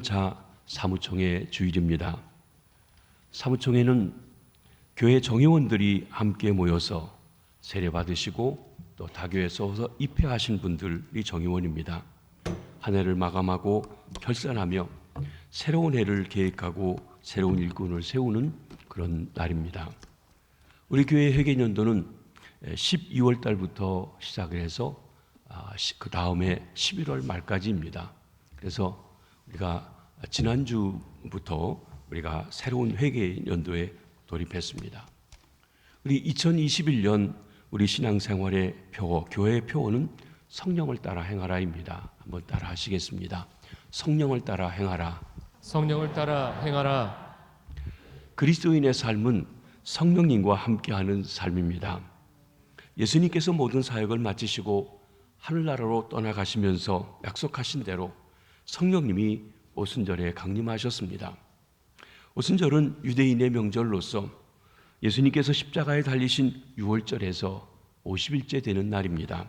8월차 사무총회 주일입니다. 사무총회는 교회 정회원들이 함께 모여서 세례받으시고 또 다교에서 입회하신 분들이 정회원입니다. 한 해를 마감하고 결산하며 새로운 해를 계획하고 새로운 일꾼을 세우는 그런 날입니다. 우리 교회 회계년도는 12월 달부터 시작을 해서 그 다음에 11월 말까지입니다. 그래서 우리가 지난주부터 우리가 새로운 회계년도에 돌입했습니다. 우리 2021년 우리 신앙생활의 표어, 교회의 표어는 성령을 따라 행하라입니다. 한번 따라 하시겠습니다. 성령을 따라 행하라. 성령을 따라 행하라. 그리스도인의 삶은 성령님과 함께하는 삶입니다. 예수님께서 모든 사역을 마치시고 하늘나라로 떠나가시면서 약속하신 대로 성령님이 오순절에 강림하셨습니다. 오순절은 유대인의 명절로서 예수님께서 십자가에 달리신 6월절에서 50일째 되는 날입니다.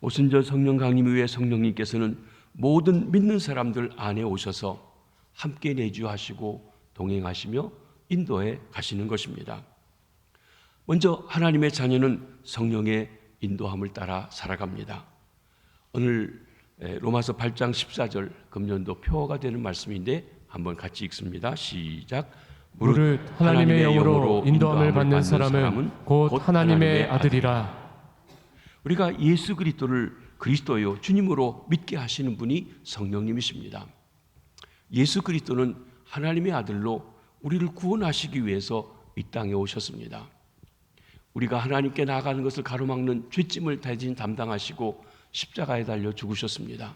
오순절 성령 강림 이후에 성령님께서는 모든 믿는 사람들 안에 오셔서 함께 내주하시고 동행하시며 인도해 가시는 것입니다. 먼저 하나님의 자녀는 성령의 인도함을 따라 살아갑니다. 오늘 로마서 8장 14절 금년도 표어가 되는 말씀인데 한번 같이 읽습니다. 시작. 무릇 하나님의 영으로 인도함을 받는 사람은 곧 하나님의 아들이라. 우리가 예수 그리스도를 그리스도요 주님으로 믿게 하시는 분이 성령님이십니다. 예수 그리스도는 하나님의 아들로 우리를 구원하시기 위해서 이 땅에 오셨습니다. 우리가 하나님께 나아가는 것을 가로막는 죄짐을 대신 담당하시고 십자가에 달려 죽으셨습니다.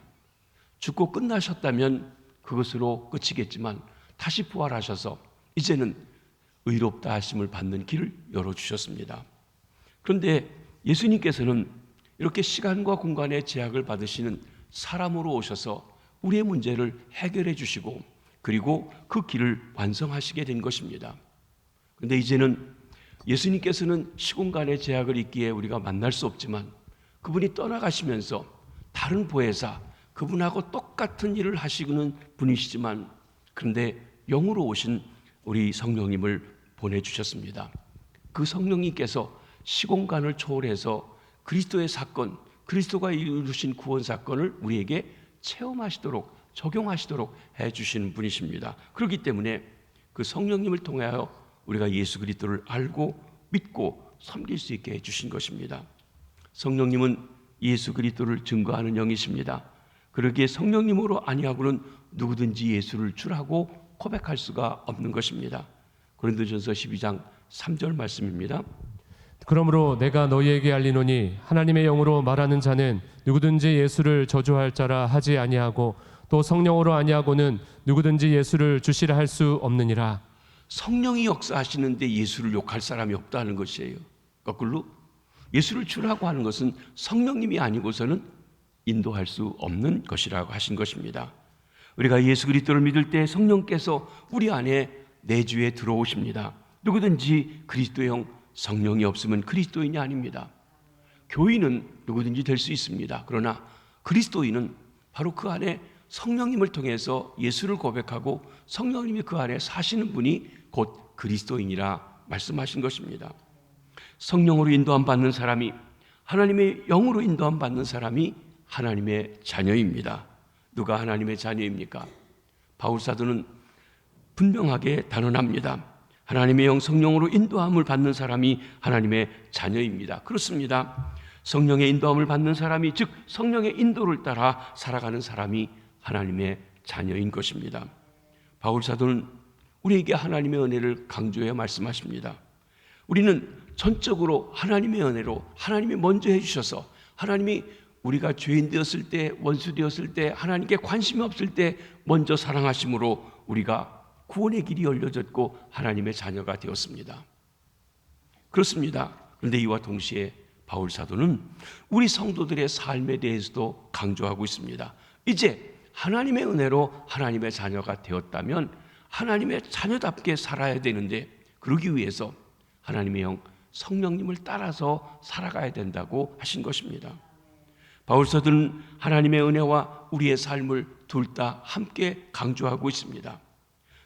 죽고 끝나셨다면 그것으로 끝이겠지만 다시 부활하셔서 이제는 의롭다 하심을 받는 길을 열어주셨습니다. 그런데 예수님께서는 이렇게 시간과 공간의 제약을 받으시는 사람으로 오셔서 우리의 문제를 해결해 주시고 그리고 그 길을 완성하시게 된 것입니다. 그런데 이제는 예수님께서는 시공간의 제약을 있기에 우리가 만날 수 없지만 그분이 떠나가시면서 다른 보혜사, 그분하고 똑같은 일을 하시는 분이시지만 그런데 영으로 오신 우리 성령님을 보내주셨습니다. 그 성령님께서 시공간을 초월해서 그리스도의 사건, 그리스도가 이루신 구원 사건을 우리에게 체험하시도록 적용하시도록 해주시는 분이십니다. 그렇기 때문에 그 성령님을 통하여 우리가 예수 그리스도를 알고 믿고 섬길 수 있게 해주신 것입니다. 성령님은 예수 그리스도를 증거하는 영이십니다. 그러기에 성령님으로 아니하고는 누구든지 예수를 주라고 고백할 수가 없는 것입니다. 고린도전서 12장 3절 말씀입니다. 그러므로 내가 너희에게 알리노니 하나님의 영으로 말하는 자는 누구든지 예수를 저주할 자라 하지 아니하고 또 성령으로 아니하고는 누구든지 예수를 주시라 할 수 없느니라. 성령이 역사하시는데 예수를 욕할 사람이 없다는 것이에요. 거꾸로 예수를 주라고 하는 것은 성령님이 아니고서는 인도할 수 없는 것이라고 하신 것입니다. 우리가 예수 그리스도를 믿을 때 성령께서 우리 안에 내주에 들어오십니다. 누구든지 그리스도형 성령이 없으면 그리스도인이 아닙니다. 교인은 누구든지 될 수 있습니다. 그러나 그리스도인은 바로 그 안에 성령님을 통해서 예수를 고백하고 성령님이 그 안에 사시는 분이 곧 그리스도인이라 말씀하신 것입니다. 성령으로 인도함 받는 사람이, 하나님의 영으로 인도함 받는 사람이 하나님의 자녀입니다. 누가 하나님의 자녀입니까? 바울 사도는 분명하게 단언합니다. 하나님의 영 성령으로 인도함을 받는 사람이 하나님의 자녀입니다. 그렇습니다. 성령의 인도함을 받는 사람이, 즉 성령의 인도를 따라 살아가는 사람이 하나님의 자녀인 것입니다. 바울 사도는 우리에게 하나님의 은혜를 강조해 말씀하십니다. 우리는 전적으로 하나님의 은혜로 하나님이 먼저 해주셔서, 하나님이 우리가 죄인 되었을 때, 원수 되었을 때, 하나님께 관심이 없을 때 먼저 사랑하심으로 우리가 구원의 길이 열려졌고 하나님의 자녀가 되었습니다. 그렇습니다. 그런데 이와 동시에 바울 사도는 우리 성도들의 삶에 대해서도 강조하고 있습니다. 이제 하나님의 은혜로 하나님의 자녀가 되었다면 하나님의 자녀답게 살아야 되는데, 그러기 위해서 하나님의 영 성령님을 따라서 살아가야 된다고 하신 것입니다. 바울 사도는 하나님의 은혜와 우리의 삶을 둘 다 함께 강조하고 있습니다.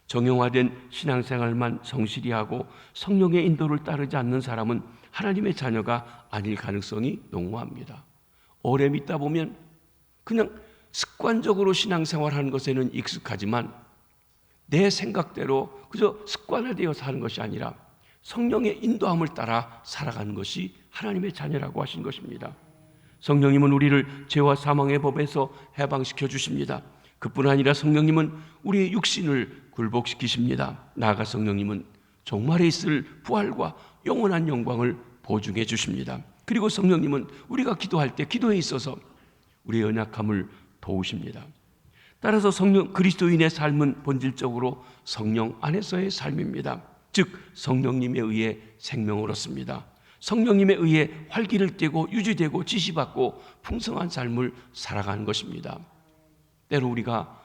정형화된 신앙생활만 성실히 하고 성령의 인도를 따르지 않는 사람은 하나님의 자녀가 아닐 가능성이 농후합니다. 오래 믿다 보면 그냥 습관적으로 신앙생활하는 것에는 익숙하지만 내 생각대로 그저 습관화되어 사는 것이 아니라 성령의 인도함을 따라 살아가는 것이 하나님의 자녀라고 하신 것입니다. 성령님은 우리를 죄와 사망의 법에서 해방시켜 주십니다. 그뿐 아니라 성령님은 우리의 육신을 굴복시키십니다. 나아가 성령님은 종말에 있을 부활과 영원한 영광을 보증해 주십니다. 그리고 성령님은 우리가 기도할 때 기도에 있어서 우리의 연약함을 도우십니다. 따라서 그리스도인의 삶은 본질적으로 성령 안에서의 삶입니다. 즉 성령님에 의해 생명을 얻습니다. 성령님에 의해 활기를 띠고 유지되고 지시받고 풍성한 삶을 살아가는 것입니다. 때로 우리가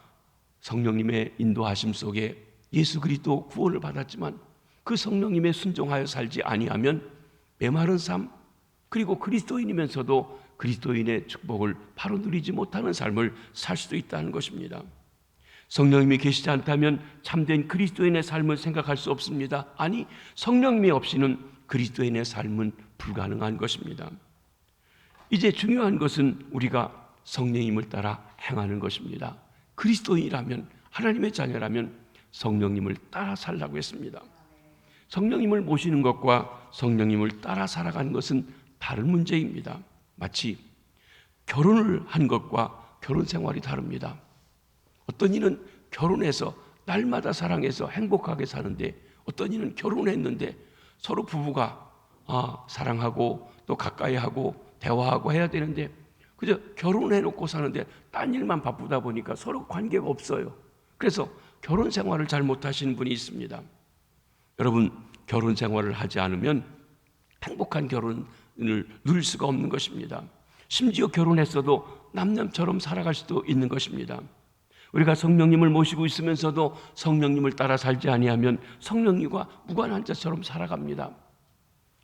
성령님의 인도하심 속에 예수 그리스도 구원을 받았지만 그 성령님의 순종하여 살지 아니하면 메마른 삶, 그리고 그리스도인이면서도 그리스도인의 축복을 바로 누리지 못하는 삶을 살 수도 있다는 것입니다. 성령님이 계시지 않다면 참된 그리스도인의 삶을 생각할 수 없습니다. 아니, 성령님이 없이는 그리스도인의 삶은 불가능한 것입니다. 이제 중요한 것은 우리가 성령님을 따라 행하는 것입니다. 그리스도인이라면, 하나님의 자녀라면 성령님을 따라 살라고 했습니다. 성령님을 모시는 것과 성령님을 따라 살아가는 것은 다른 문제입니다. 마치 결혼을 한 것과 결혼 생활이 다릅니다. 어떤 이는 결혼해서 날마다 사랑해서 행복하게 사는데, 어떤 이는 결혼했는데 서로 부부가 사랑하고 또 가까이하고 대화하고 해야 되는데 그저 결혼해놓고 사는데 딴 일만 바쁘다 보니까 서로 관계가 없어요. 그래서 결혼 생활을 잘 못하시는 분이 있습니다. 여러분, 결혼 생활을 하지 않으면 행복한 결혼을 누릴 수가 없는 것입니다. 심지어 결혼했어도 남녀처럼 살아갈 수도 있는 것입니다. 우리가 성령님을 모시고 있으면서도 성령님을 따라 살지 아니하면 성령님과 무관한 자처럼 살아갑니다.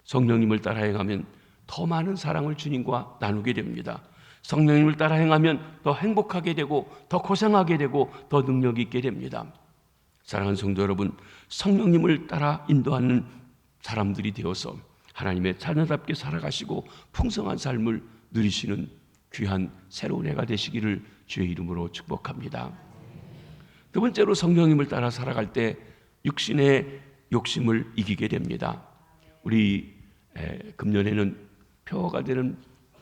성령님을 따라 행하면 더 많은 사랑을 주님과 나누게 됩니다. 성령님을 따라 행하면 더 행복하게 되고 더 고생하게 되고 더 능력 있게 됩니다. 사랑하는 성도 여러분, 성령님을 따라 인도하는 사람들이 되어서 하나님의 자녀답게 살아가시고 풍성한 삶을 누리시는 귀한 새로운 해가 되시기를 주의 이름으로 축복합니다. 두 번째로, 성령님을 따라 살아갈 때 육신의 욕심을 이기게 됩니다. 우리 금년에는 표어가 되는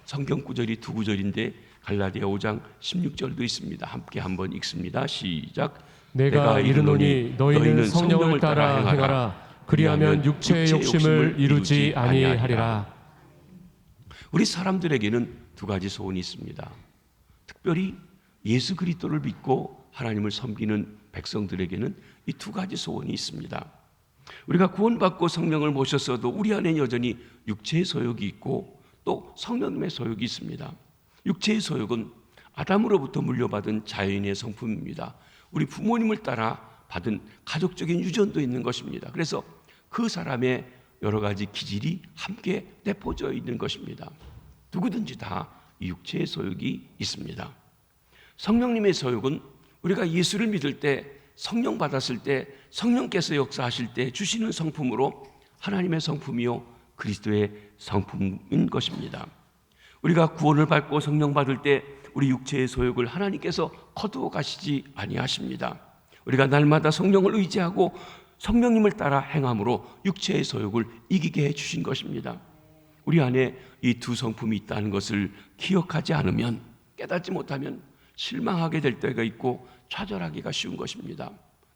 성경 구절이 두 구절인데 갈라디아 5장 16절도 있습니다. 함께 한번 읽습니다. 시작. 내가 이르노니 너희는 성령을 따라 행하라. 그리하면 육체의 욕심을 이루지 아니하리라. 우리 사람들에게는 두 가지 소원이 있습니다. 특별히 예수 그리스도를 믿고 하나님을 섬기는 백성들에게는 이 두 가지 소원이 있습니다. 우리가 구원받고 성령을 모셨어도 우리 안에 여전히 육체의 소욕이 있고 또 성령님의 소욕이 있습니다. 육체의 소욕은 아담으로부터 물려받은 자연의 성품입니다. 우리 부모님을 따라 받은 가족적인 유전도 있는 것입니다. 그래서 그 사람의 여러 가지 기질이 함께 내포져 있는 것입니다. 누구든지 다 육체의 소욕이 있습니다. 성령님의 소욕은 우리가 예수를 믿을 때, 성령 받았을 때, 성령께서 역사하실 때 주시는 성품으로 하나님의 성품이요 그리스도의 성품인 것입니다. 우리가 구원을 받고 성령 받을 때 우리 육체의 소욕을 하나님께서 거두어 가시지 아니하십니다. 우리가 날마다 성령을 의지하고 성령님을 따라 행함으로 육체의 소욕을 이기게 해주신 것입니다. 우리 안에 이 두 성품이 있다는 것을 기억하지 않으면, 깨닫지 못하면 실망하게 될 때가 있고 좌절하기가 쉬운 것입니다.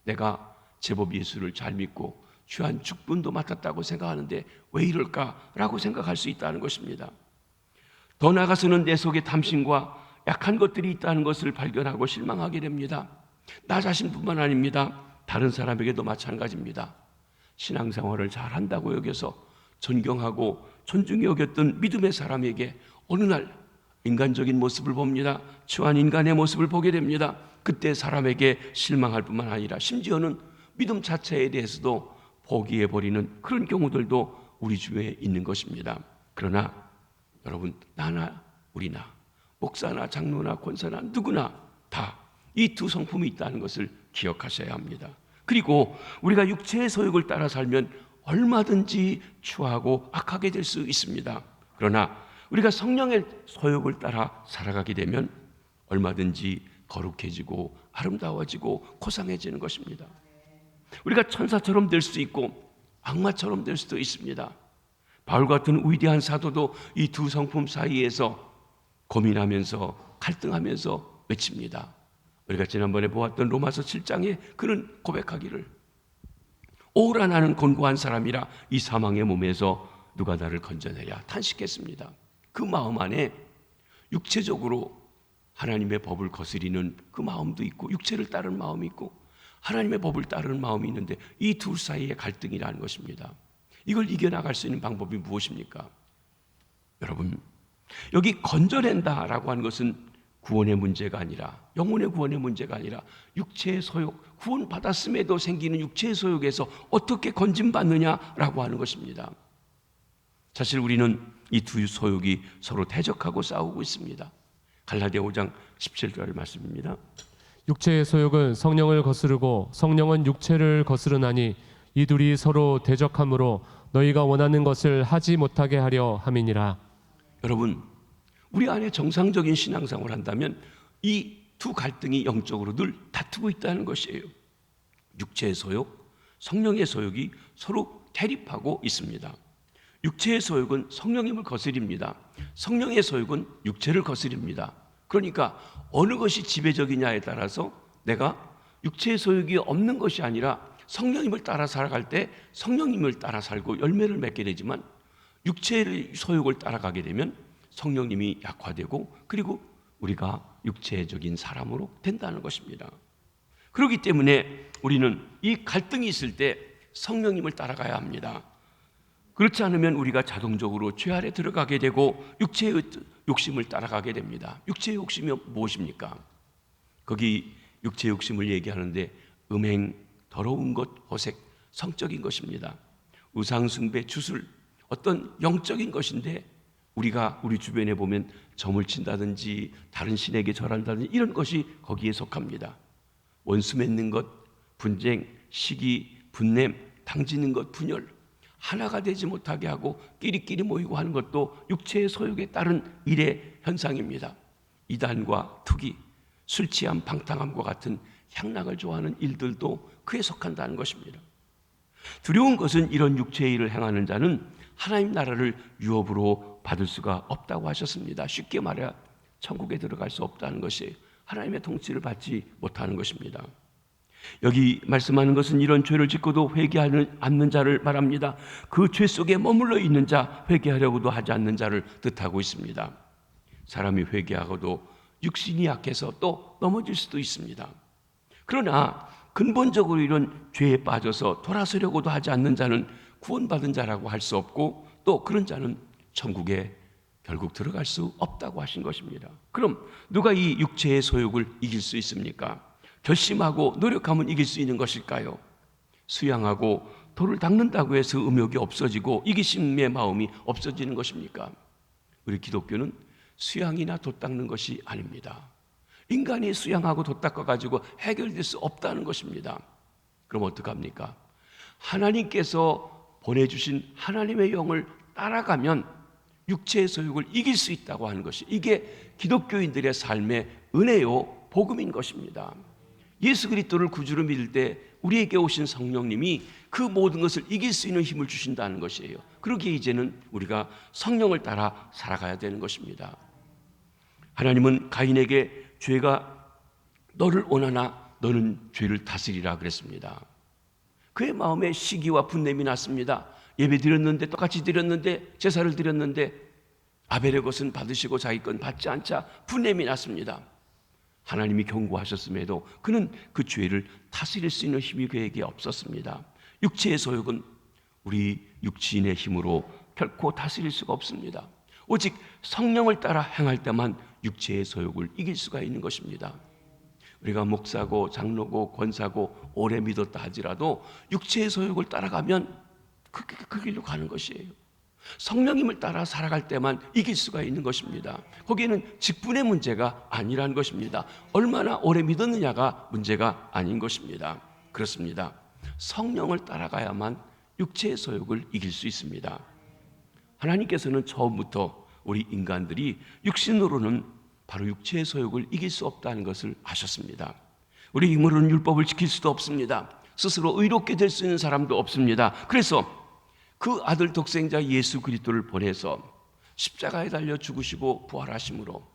내가 제법 예수를 잘 믿고 귀한 직분도 맡았다고 생각하는데 왜 이럴까라고 생각할 수 있다는 것입니다. 더 나아가서는 내 속에 탐심과 약한 것들이 있다는 것을 발견하고 실망하게 됩니다. 나 자신뿐만 아닙니다. 다른 사람에게도 마찬가지입니다. 신앙생활을 잘한다고 여겨서 존경하고 존중히 여겼던 믿음의 사람에게 어느 날 인간적인 모습을 봅니다. 추한 인간의 모습을 보게 됩니다. 그때 사람에게 실망할 뿐만 아니라 심지어는 믿음 자체에 대해서도 포기해버리는 그런 경우들도 우리 주위에 있는 것입니다. 그러나 여러분, 나나 우리나 목사나 장로나 권사나 누구나 다 이 두 성품이 있다는 것을 기억하셔야 합니다. 그리고 우리가 육체의 소욕을 따라 살면 얼마든지 추하고 악하게 될 수 있습니다. 그러나 우리가 성령의 소욕을 따라 살아가게 되면 얼마든지 거룩해지고 아름다워지고 고상해지는 것입니다. 우리가 천사처럼 될 수도 있고 악마처럼 될 수도 있습니다. 바울 같은 위대한 사도도 이 두 성품 사이에서 고민하면서 갈등하면서 외칩니다. 우리가 지난번에 보았던 로마서 7장에 그는 고백하기를, 오라 나는 곤고한 사람이라 이 사망의 몸에서 누가 나를 건져내랴 탄식했습니다. 그 마음 안에 육체적으로 하나님의 법을 거스리는 그 마음도 있고 육체를 따르는 마음이 있고 하나님의 법을 따르는 마음이 있는데 이 둘 사이의 갈등이라는 것입니다. 이걸 이겨나갈 수 있는 방법이 무엇입니까? 여러분, 여기 건져낸다라고 하는 것은 구원의 문제가 아니라, 영혼의 구원의 문제가 아니라 육체의 소욕, 구원받았음에도 생기는 육체의 소욕에서 어떻게 건짐받느냐라고 하는 것입니다. 사실 우리는 이 두 소욕이 서로 대적하고 싸우고 있습니다. 갈라디아 5장 17절 말씀입니다. 육체의 소욕은 성령을 거스르고 성령은 육체를 거스르나니 이 둘이 서로 대적함으로 너희가 원하는 것을 하지 못하게 하려 함이니라. 여러분, 우리 안에 정상적인 신앙생활을 한다면 이 두 갈등이 영적으로 늘 다투고 있다는 것이에요. 육체의 소욕, 성령의 소욕이 서로 대립하고 있습니다. 육체의 소욕은 성령님을 거스립니다. 성령의 소욕은 육체를 거스립니다. 그러니까 어느 것이 지배적이냐에 따라서 내가 육체의 소욕이 없는 것이 아니라 성령님을 따라 살아갈 때 성령님을 따라 살고 열매를 맺게 되지만, 육체의 소욕을 따라가게 되면 성령님이 약화되고 그리고 우리가 육체적인 사람으로 된다는 것입니다. 그렇기 때문에 우리는 이 갈등이 있을 때 성령님을 따라가야 합니다. 그렇지 않으면 우리가 자동적으로 죄 아래 들어가게 되고 육체의 욕심을 따라가게 됩니다. 육체의 욕심이 무엇입니까? 거기 육체의 욕심을 얘기하는데 음행, 더러운 것, 호색, 성적인 것입니다. 우상숭배, 주술, 어떤 영적인 것인데 우리가 우리 주변에 보면 점을 친다든지 다른 신에게 절한다든지 이런 것이 거기에 속합니다. 원수 맺는 것, 분쟁, 시기, 분냄, 당지는 것, 분열, 하나가 되지 못하게 하고 끼리끼리 모이고 하는 것도 육체의 소욕에 따른 일의 현상입니다. 이단과 투기, 술 취함, 방탕함과 같은 향락을 좋아하는 일들도 그에 속한다는 것입니다. 두려운 것은 이런 육체의 일을 행하는 자는 하나님 나라를 유업으로 받을 수가 없다고 하셨습니다. 쉽게 말해 천국에 들어갈 수 없다는 것이 하나님의 통치를 받지 못하는 것입니다. 여기 말씀하는 것은 이런 죄를 짓고도 회개하지 않는 자를 말합니다. 그 죄 속에 머물러 있는 자, 회개하려고도 하지 않는 자를 뜻하고 있습니다. 사람이 회개하고도 육신이 약해서 또 넘어질 수도 있습니다. 그러나 근본적으로 이런 죄에 빠져서 돌아서려고도 하지 않는 자는 구원받은 자라고 할 수 없고 또 그런 자는 천국에 결국 들어갈 수 없다고 하신 것입니다. 그럼 누가 이 육체의 소욕을 이길 수 있습니까? 결심하고 노력하면 이길 수 있는 것일까요? 수양하고 돌을 닦는다고 해서 음욕이 없어지고 이기심의 마음이 없어지는 것입니까? 우리 기독교는 수양이나 돛 닦는 것이 아닙니다. 인간이 수양하고 돛 닦아가지고 해결될 수 없다는 것입니다. 그럼 어떡합니까? 하나님께서 보내주신 하나님의 영을 따라가면 육체의 소욕을 이길 수 있다고 하는 것이, 이게 기독교인들의 삶의 은혜요 복음인 것입니다. 예수 그리스도를 구주로 믿을 때 우리에게 오신 성령님이 그 모든 것을 이길 수 있는 힘을 주신다는 것이에요. 그러기에 이제는 우리가 성령을 따라 살아가야 되는 것입니다. 하나님은 가인에게 죄가 너를 원하나 너는 죄를 다스리라 그랬습니다. 그의 마음에 시기와 분냄이 났습니다. 예배 드렸는데, 똑같이 드렸는데, 제사를 드렸는데 아벨의 것은 받으시고 자기 건 받지 않자 분냄이 났습니다. 하나님이 경고하셨음에도 그는 그 죄를 다스릴 수 있는 힘이 그에게 없었습니다. 육체의 소욕은 우리 육신의 힘으로 결코 다스릴 수가 없습니다. 오직 성령을 따라 행할 때만 육체의 소욕을 이길 수가 있는 것입니다. 우리가 목사고 장로고 권사고 오래 믿었다 하지라도 육체의 소욕을 따라가면 그 길로 가는 것이에요. 성령님을 따라 살아갈 때만 이길 수가 있는 것입니다. 거기에는 직분의 문제가 아니라는 것입니다. 얼마나 오래 믿었느냐가 문제가 아닌 것입니다. 그렇습니다. 성령을 따라가야만 육체의 소욕을 이길 수 있습니다. 하나님께서는 처음부터 우리 인간들이 육신으로는 바로 육체의 소욕을 이길 수 없다는 것을 아셨습니다. 우리 힘으로는 율법을 지킬 수도 없습니다. 스스로 의롭게 될 수 있는 사람도 없습니다. 그래서 그 아들 독생자 예수 그리스도를 보내서 십자가에 달려 죽으시고 부활하심으로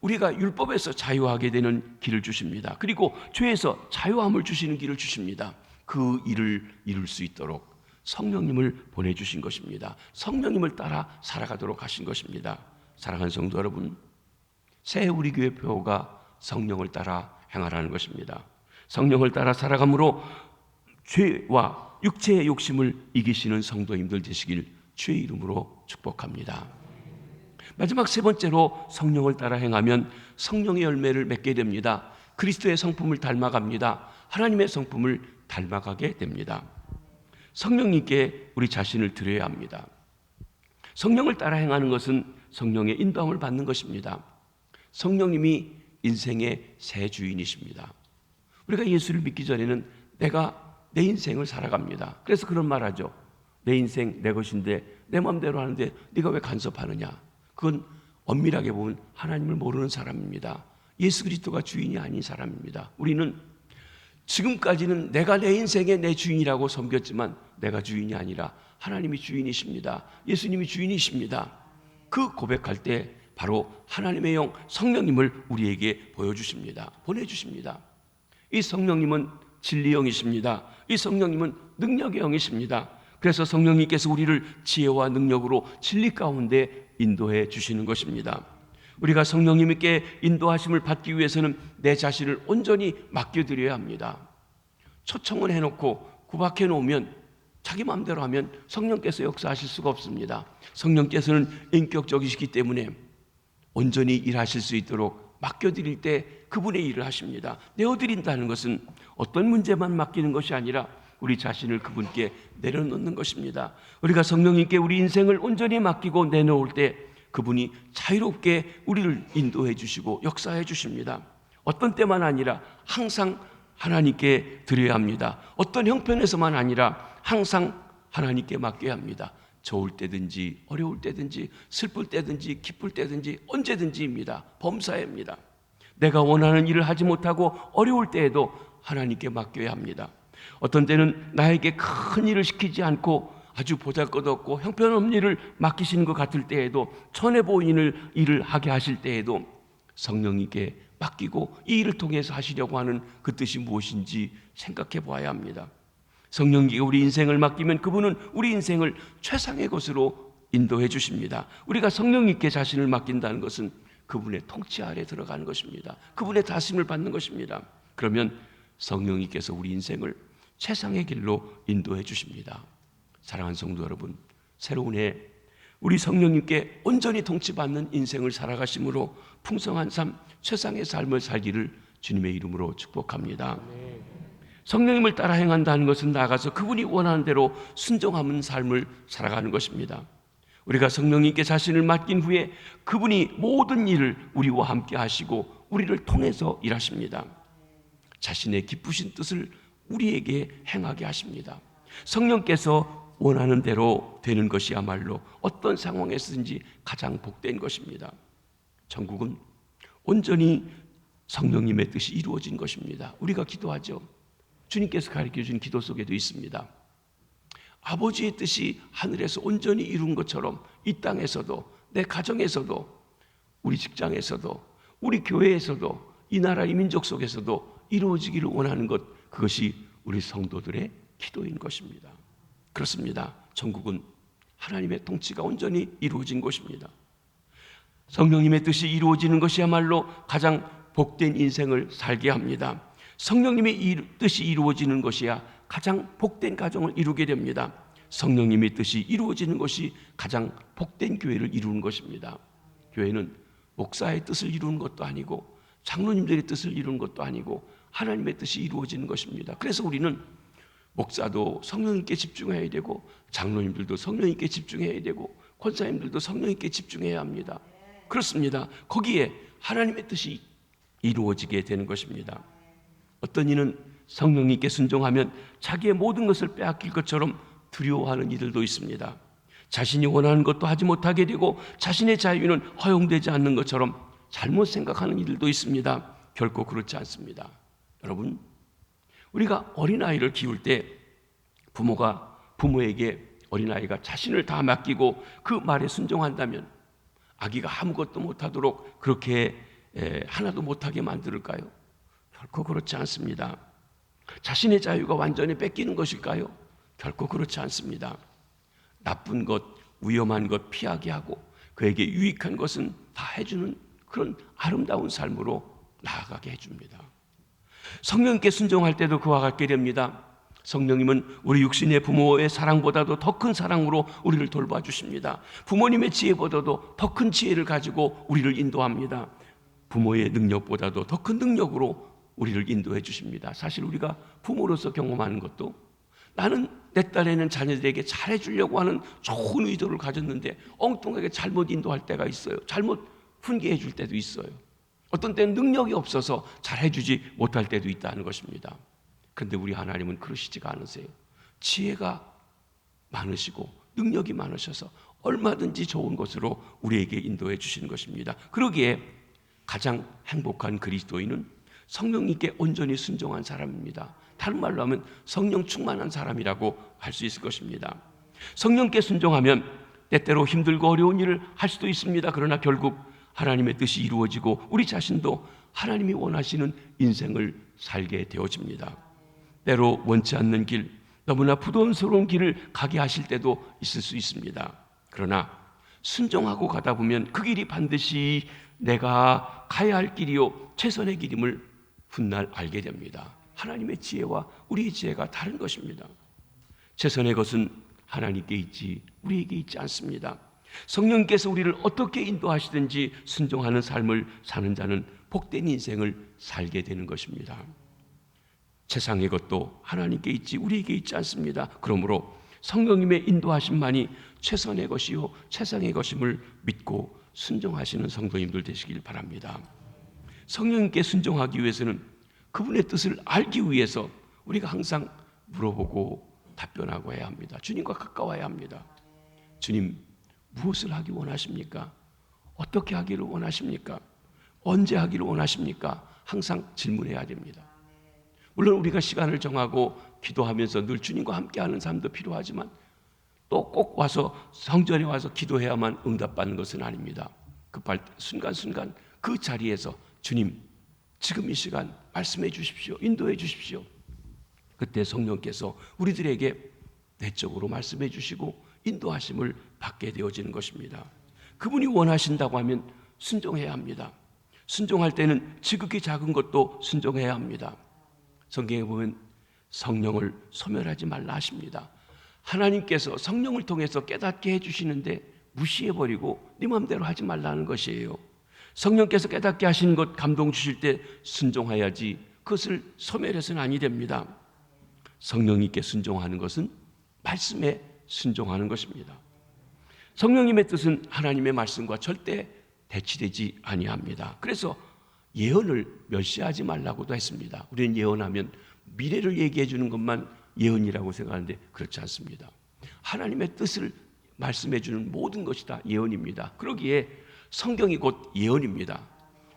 우리가 율법에서 자유하게 되는 길을 주십니다. 그리고 죄에서 자유함을 주시는 길을 주십니다. 그 일을 이룰 수 있도록 성령님을 보내주신 것입니다. 성령님을 따라 살아가도록 하신 것입니다. 사랑하는 성도 여러분, 새 우리 교회 표가 성령을 따라 행하라는 것입니다. 성령을 따라 살아감으로 죄와 육체의 욕심을 이기시는 성도님들 되시길 주의 이름으로 축복합니다. 마지막 세 번째로 성령을 따라 행하면 성령의 열매를 맺게 됩니다. 그리스도의 성품을 닮아갑니다. 하나님의 성품을 닮아가게 됩니다. 성령님께 우리 자신을 드려야 합니다. 성령을 따라 행하는 것은 성령의 인도함을 받는 것입니다. 성령님이 인생의 새 주인이십니다. 우리가 예수를 믿기 전에는 내가 내 인생을 살아갑니다. 그래서 그런 말 하죠. 내 인생 내 것인데 내 마음대로 하는데 네가 왜 간섭하느냐. 그건 엄밀하게 보면 하나님을 모르는 사람입니다. 예수 그리스도가 주인이 아닌 사람입니다. 우리는 지금까지는 내가 내 인생의 내 주인이라고 섬겼지만 내가 주인이 아니라 하나님이 주인이십니다. 예수님이 주인이십니다. 그 고백할 때 바로 하나님의 영 성령님을 우리에게 보여주십니다. 보내주십니다. 이 성령님은 진리의 영이십니다. 이 성령님은 능력의 영이십니다. 그래서 성령님께서 우리를 지혜와 능력으로 진리 가운데 인도해 주시는 것입니다. 우리가 성령님께 인도하심을 받기 위해서는 내 자신을 온전히 맡겨드려야 합니다. 초청을 해놓고 구박해 놓으면 자기 마음대로 하면 성령께서 역사하실 수가 없습니다. 성령께서는 인격적이시기 때문에 온전히 일하실 수 있도록 맡겨드릴 때 그분의 일을 하십니다. 내어드린다는 것은 어떤 문제만 맡기는 것이 아니라 우리 자신을 그분께 내려놓는 것입니다. 우리가 성령님께 우리 인생을 온전히 맡기고 내놓을 때 그분이 자유롭게 우리를 인도해 주시고 역사해 주십니다. 어떤 때만 아니라 항상 하나님께 드려야 합니다. 어떤 형편에서만 아니라 항상 하나님께 맡겨야 합니다. 좋을 때든지 어려울 때든지 슬플 때든지 기쁠 때든지 언제든지입니다. 범사입니다. 내가 원하는 일을 하지 못하고 어려울 때에도 하나님께 맡겨야 합니다. 어떤 때는 나에게 큰 일을 시키지 않고 아주 보잘것없고 형편없는 일을 맡기시는 것 같을 때에도 천해 보이는 일을 하게 하실 때에도 성령님께 맡기고 이 일을 통해서 하시려고 하는 그 뜻이 무엇인지 생각해 보아야 합니다. 성령님께 우리 인생을 맡기면 그분은 우리 인생을 최상의 것으로 인도해 주십니다. 우리가 성령님께 자신을 맡긴다는 것은 그분의 통치 아래 들어가는 것입니다. 그분의 다스림을 받는 것입니다. 그러면 성령님께서 우리 인생을 최상의 길로 인도해 주십니다. 사랑하는 성도 여러분, 새로운 해 우리 성령님께 온전히 통치받는 인생을 살아가심으로 풍성한 삶, 최상의 삶을 살기를 주님의 이름으로 축복합니다. 성령님을 따라 행한다는 것은 나아가서 그분이 원하는 대로 순종하는 삶을 살아가는 것입니다. 우리가 성령님께 자신을 맡긴 후에 그분이 모든 일을 우리와 함께 하시고 우리를 통해서 일하십니다. 자신의 기쁘신 뜻을 우리에게 행하게 하십니다. 성령께서 원하는 대로 되는 것이야말로 어떤 상황에서든지 가장 복된 것입니다. 천국은 온전히 성령님의 뜻이 이루어진 것입니다. 우리가 기도하죠. 주님께서 가르쳐준 기도 속에도 있습니다. 아버지의 뜻이 하늘에서 온전히 이룬 것처럼 이 땅에서도 내 가정에서도 우리 직장에서도 우리 교회에서도 이 나라 이 민족 속에서도 이루어지기를 원하는 것, 그것이 우리 성도들의 기도인 것입니다. 그렇습니다. 천국은 하나님의 통치가 온전히 이루어진 곳입니다. 성령님의 뜻이 이루어지는 것이야말로 가장 복된 인생을 살게 합니다. 성령님의 뜻이 이루어지는 것이야 가장 복된 가정을 이루게 됩니다. 성령님의 뜻이 이루어지는 것이 가장 복된 교회를 이루는 것입니다. 교회는 목사의 뜻을 이루는 것도 아니고 장로님들의 뜻을 이루는 것도 아니고 하나님의 뜻이 이루어지는 것입니다. 그래서 우리는 목사도 성령님께 집중해야 되고, 장로님들도 성령님께 집중해야 되고, 권사님들도 성령님께 집중해야 합니다. 그렇습니다. 거기에 하나님의 뜻이 이루어지게 되는 것입니다. 어떤 이는 성령님께 순종하면 자기의 모든 것을 빼앗길 것처럼 두려워하는 이들도 있습니다. 자신이 원하는 것도 하지 못하게 되고 자신의 자유는 허용되지 않는 것처럼 잘못 생각하는 이들도 있습니다. 결코 그렇지 않습니다. 여러분, 우리가 어린아이를 키울 때 부모에게 어린아이가 자신을 다 맡기고 그 말에 순종한다면 아기가 아무것도 못하도록 그렇게 하나도 못하게 만들까요? 결코 그렇지 않습니다. 자신의 자유가 완전히 뺏기는 것일까요? 결코 그렇지 않습니다. 나쁜 것, 위험한 것 피하게 하고 그에게 유익한 것은 다 해주는 그런 아름다운 삶으로 나아가게 해줍니다. 성령님께 순종할 때도 그와 같게 됩니다. 성령님은 우리 육신의 부모의 사랑보다도 더 큰 사랑으로 우리를 돌봐주십니다. 부모님의 지혜보다도 더 큰 지혜를 가지고 우리를 인도합니다. 부모의 능력보다도 더 큰 능력으로 우리를 인도해 주십니다. 사실 우리가 부모로서 경험하는 것도 나는 내 딸에는 자녀들에게 잘해주려고 하는 좋은 의도를 가졌는데 엉뚱하게 잘못 인도할 때가 있어요. 잘못 훈계해 줄 때도 있어요. 어떤 때는 능력이 없어서 잘해주지 못할 때도 있다는 것입니다. 그런데 우리 하나님은 그러시지가 않으세요. 지혜가 많으시고 능력이 많으셔서 얼마든지 좋은 것으로 우리에게 인도해 주시는 것입니다. 그러기에 가장 행복한 그리스도인은 성령님께 온전히 순종한 사람입니다. 다른 말로 하면 성령 충만한 사람이라고 할 수 있을 것입니다. 성령께 순종하면 때때로 힘들고 어려운 일을 할 수도 있습니다. 그러나 결국 하나님의 뜻이 이루어지고 우리 자신도 하나님이 원하시는 인생을 살게 되어집니다. 때로 원치 않는 길, 너무나 부담스러운 길을 가게 하실 때도 있을 수 있습니다. 그러나 순종하고 가다 보면 그 길이 반드시 내가 가야 할 길이요 최선의 길임을 훗날 알게 됩니다. 하나님의 지혜와 우리의 지혜가 다른 것입니다. 최선의 것은 하나님께 있지 우리에게 있지 않습니다. 성령께서 우리를 어떻게 인도하시든지 순종하는 삶을 사는 자는 복된 인생을 살게 되는 것입니다. 세상의 것도 하나님께 있지 우리에게 있지 않습니다. 그러므로 성령님의 인도하심만이 최선의 것이요 최상의 것임을 믿고 순종하시는 성도님들 되시길 바랍니다. 성령님께 순종하기 위해서는 그분의 뜻을 알기 위해서 우리가 항상 물어보고 답변하고 해야 합니다. 주님과 가까워야 합니다. 주님, 무엇을 하기 원하십니까? 어떻게 하기를 원하십니까? 언제 하기를 원하십니까? 항상 질문해야 됩니다. 물론 우리가 시간을 정하고 기도하면서 늘 주님과 함께하는 삶도 필요하지만 또 꼭 와서 성전에 와서 기도해야만 응답받는 것은 아닙니다. 급할 때 순간순간 그 자리에서 주님, 지금 이 시간 말씀해 주십시오. 인도해 주십시오. 그때 성령께서 우리들에게 내적으로 말씀해 주시고 인도하심을 받게 되어지는 것입니다. 그분이 원하신다고 하면 순종해야 합니다. 순종할 때는 지극히 작은 것도 순종해야 합니다. 성경에 보면 성령을 소멸하지 말라 하십니다. 하나님께서 성령을 통해서 깨닫게 해주시는데 무시해버리고 네 마음대로 하지 말라는 것이에요. 성령께서 깨닫게 하시는 것 감동 주실 때 순종해야지 그것을 소멸해서는 아니 됩니다. 성령님께 순종하는 것은 말씀에 순종하는 것입니다. 성령님의 뜻은 하나님의 말씀과 절대 대치되지 아니합니다. 그래서 예언을 멸시하지 말라고도 했습니다. 우리는 예언하면 미래를 얘기해 주는 것만 예언이라고 생각하는데 그렇지 않습니다. 하나님의 뜻을 말씀해 주는 모든 것이 다 예언입니다. 그러기에 성경이 곧 예언입니다.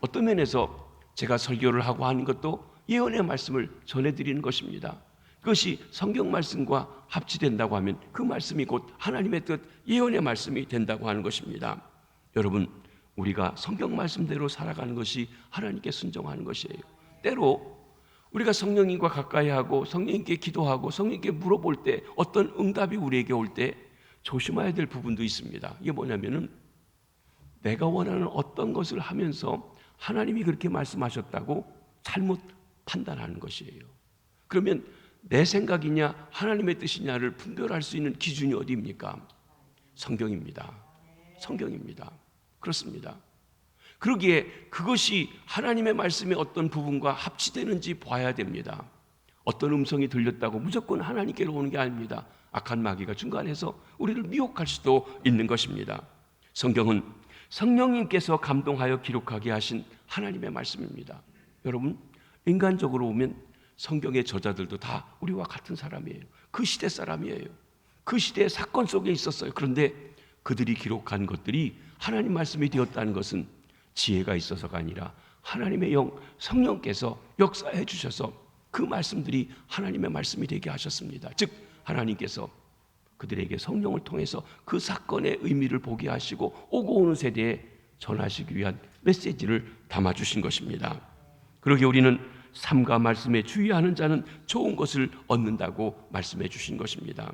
어떤 면에서 제가 설교를 하고 하는 것도 예언의 말씀을 전해드리는 것입니다. 그것이 성경 말씀과 합치된다고 하면 그 말씀이 곧 하나님의 뜻, 예언의 말씀이 된다고 하는 것입니다. 여러분, 우리가 성경 말씀대로 살아가는 것이 하나님께 순종하는 것이에요. 때로 우리가 성령님과 가까이 하고 성령님께 기도하고 성령님께 물어볼 때 어떤 응답이 우리에게 올 때 조심해야 될 부분도 있습니다. 이게 뭐냐면은 내가 원하는 어떤 것을 하면서 하나님이 그렇게 말씀하셨다고 잘못 판단하는 것이에요. 그러면 내 생각이냐 하나님의 뜻이냐를 분별할 수 있는 기준이 어디입니까? 성경입니다. 성경입니다. 그렇습니다. 그러기에 그것이 하나님의 말씀의 어떤 부분과 합치되는지 봐야 됩니다. 어떤 음성이 들렸다고 무조건 하나님께로 오는 게 아닙니다. 악한 마귀가 중간에서 우리를 미혹할 수도 있는 것입니다. 성경은 성령님께서 감동하여 기록하게 하신 하나님의 말씀입니다. 여러분, 인간적으로 보면 성경의 저자들도 다 우리와 같은 사람이에요. 그 시대 사람이에요. 그 시대의 사건 속에 있었어요. 그런데 그들이 기록한 것들이 하나님 말씀이 되었다는 것은 지혜가 있어서가 아니라 하나님의 영 성령께서 역사해 주셔서 그 말씀들이 하나님의 말씀이 되게 하셨습니다. 즉 하나님께서 그들에게 성령을 통해서 그 사건의 의미를 보게 하시고 오고 오는 세대에 전하시기 위한 메시지를 담아주신 것입니다. 그러기에 우리는 삶과 말씀에 주의하는 자는 좋은 것을 얻는다고 말씀해 주신 것입니다.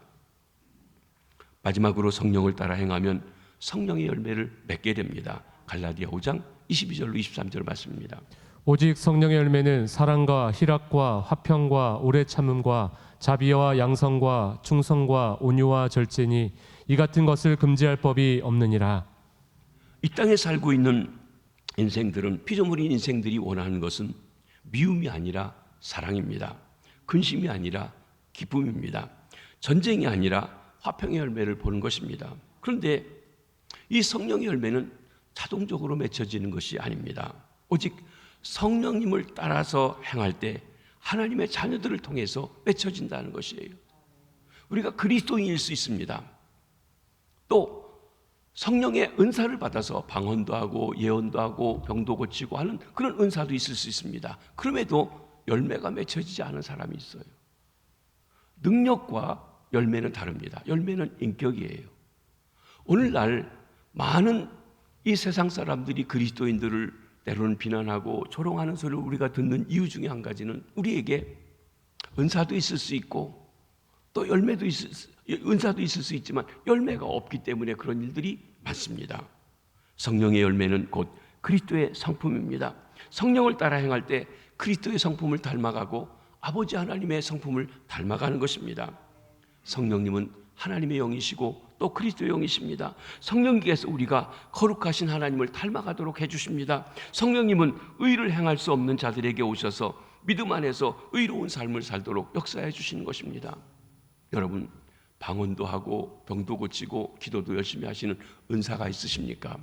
마지막으로 성령을 따라 행하면 성령의 열매를 맺게 됩니다. 갈라디아 5장 22절로 23절 말씀입니다. 오직 성령의 열매는 사랑과 희락과 화평과 오래 참음과 자비와 양성과 충성과 온유와 절제니 이 같은 것을 금지할 법이 없느니라. 이 땅에 살고 있는 인생들은 피조물인 인생들이 원하는 것은 미움이 아니라 사랑입니다. 근심이 아니라 기쁨입니다. 전쟁이 아니라 화평의 열매를 보는 것입니다. 그런데 이 성령의 열매는 자동적으로 맺혀지는 것이 아닙니다. 오직 성령님을 따라서 행할 때 하나님의 자녀들을 통해서 맺혀진다는 것이에요. 우리가 그리스도인일 수 있습니다. 또 성령의 은사를 받아서 방언도 하고 예언도 하고 병도 고치고 하는 그런 은사도 있을 수 있습니다. 그럼에도 열매가 맺혀지지 않은 사람이 있어요. 능력과 열매는 다릅니다. 열매는 인격이에요. 오늘날 많은 이 세상 사람들이 그리스도인들을 때로는 비난하고 조롱하는 소리를 우리가 듣는 이유 중에 한 가지는 우리에게 은사도 있을 수 있고 또 은사도 있을 수 있지만 열매가 없기 때문에 그런 일들이 많습니다. 성령의 열매는 곧 그리스도의 성품입니다. 성령을 따라 행할 때 그리스도의 성품을 닮아가고 아버지 하나님의 성품을 닮아가는 것입니다. 성령님은 하나님의 영이시고 또 그리스도의 영이십니다. 성령님께서 우리가 거룩하신 하나님을 닮아가도록 해주십니다. 성령님은 의를 행할 수 없는 자들에게 오셔서 믿음 안에서 의로운 삶을 살도록 역사해 주시는 것입니다. 여러분, 방언도 하고 병도 고치고 기도도 열심히 하시는 은사가 있으십니까?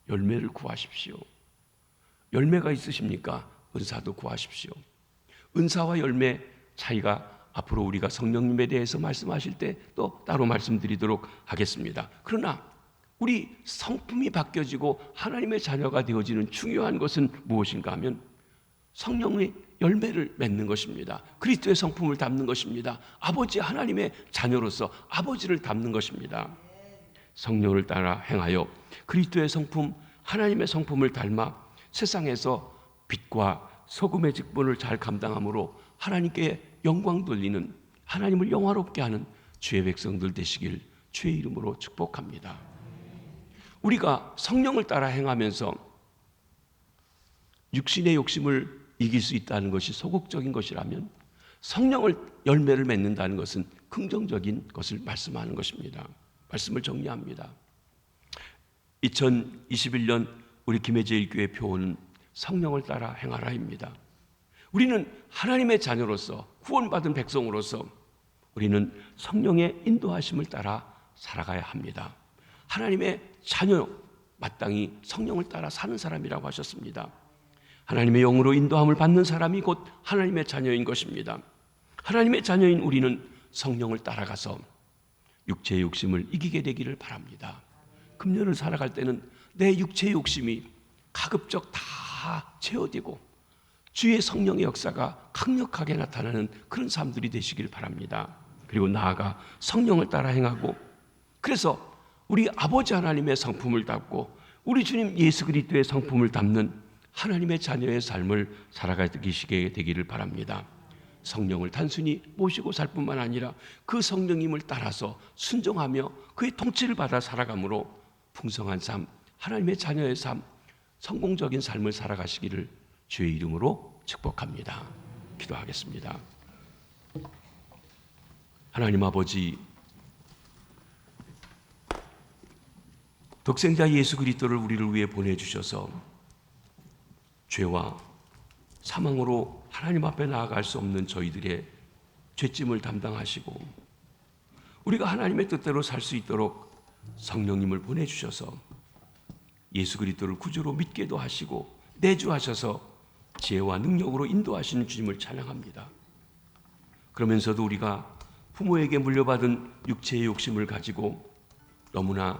열매를 구하십시오. 열매가 있으십니까? 은사도 구하십시오. 은사와 열매 차이가 앞으로 우리가 성령님에 대해서 말씀하실 때 또 따로 말씀드리도록 하겠습니다. 그러나 우리 성품이 바뀌어지고 하나님의 자녀가 되어지는 중요한 것은 무엇인가 하면 성령의 열매를 맺는 것입니다. 그리스도의 성품을 담는 것입니다. 아버지 하나님의 자녀로서 아버지를 담는 것입니다. 성령을 따라 행하여 그리스도의 성품, 하나님의 성품을 닮아 세상에서 빛과 소금의 직분을 잘 감당함으로 하나님께 영광 돌리는, 하나님을 영화롭게 하는 주의 백성들 되시길 주의 이름으로 축복합니다. 우리가 성령을 따라 행하면서 육신의 욕심을 이길 수 있다는 것이 소극적인 것이라면 성령을 열매를 맺는다는 것은 긍정적인 것을 말씀하는 것입니다. 말씀을 정리합니다. 2021년 우리 김해제일교회 표어는 성령을 따라 행하라입니다. 우리는 하나님의 자녀로서 구원받은 백성으로서 우리는 성령의 인도하심을 따라 살아가야 합니다. 하나님의 자녀 마땅히 성령을 따라 사는 사람이라고 하셨습니다. 하나님의 영으로 인도함을 받는 사람이 곧 하나님의 자녀인 것입니다. 하나님의 자녀인 우리는 성령을 따라가서 육체의 욕심을 이기게 되기를 바랍니다. 금년을 살아갈 때는 내 육체의 욕심이 가급적 다 제어되고 주의 성령의 역사가 강력하게 나타나는 그런 삶들이 되시길 바랍니다. 그리고 나아가 성령을 따라 행하고 그래서 우리 아버지 하나님의 성품을 담고 우리 주님 예수 그리스도의 성품을 담는 하나님의 자녀의 삶을 살아가시게 되기를 바랍니다. 성령을 단순히 모시고 살 뿐만 아니라 그 성령님을 따라서 순종하며 그의 통치를 받아 살아감으로 풍성한 삶, 하나님의 자녀의 삶, 성공적인 삶을 살아가시기를 주의 이름으로 축복합니다. 기도하겠습니다. 하나님 아버지, 독생자 예수 그리스도를 우리를 위해 보내주셔서 죄와 사망으로 하나님 앞에 나아갈 수 없는 저희들의 죄짐을 담당하시고 우리가 하나님의 뜻대로 살 수 있도록 성령님을 보내주셔서 예수 그리스도를 구주로 믿게도 하시고 내주하셔서 지혜와 능력으로 인도하시는 주님을 찬양합니다. 그러면서도 우리가 부모에게 물려받은 육체의 욕심을 가지고 너무나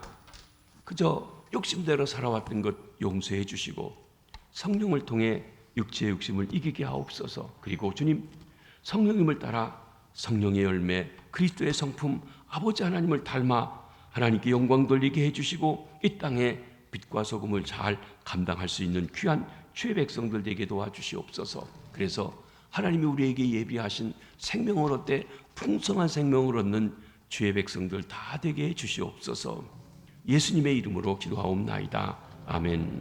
그저 욕심대로 살아왔던 것 용서해 주시고 성령을 통해 육체의 욕심을 이기게 하옵소서. 그리고 주님, 성령님을 따라 성령의 열매 그리스도의 성품 아버지 하나님을 닮아 하나님께 영광 돌리게 해주시고 이 땅에 빛과 소금을 잘 감당할 수 있는 귀한 주의 백성들 되게 도와주시옵소서. 그래서 하나님이 우리에게 예비하신 생명을 얻되 풍성한 생명을 얻는 주의 백성들 다 되게 해주시옵소서. 예수님의 이름으로 기도하옵나이다. 아멘.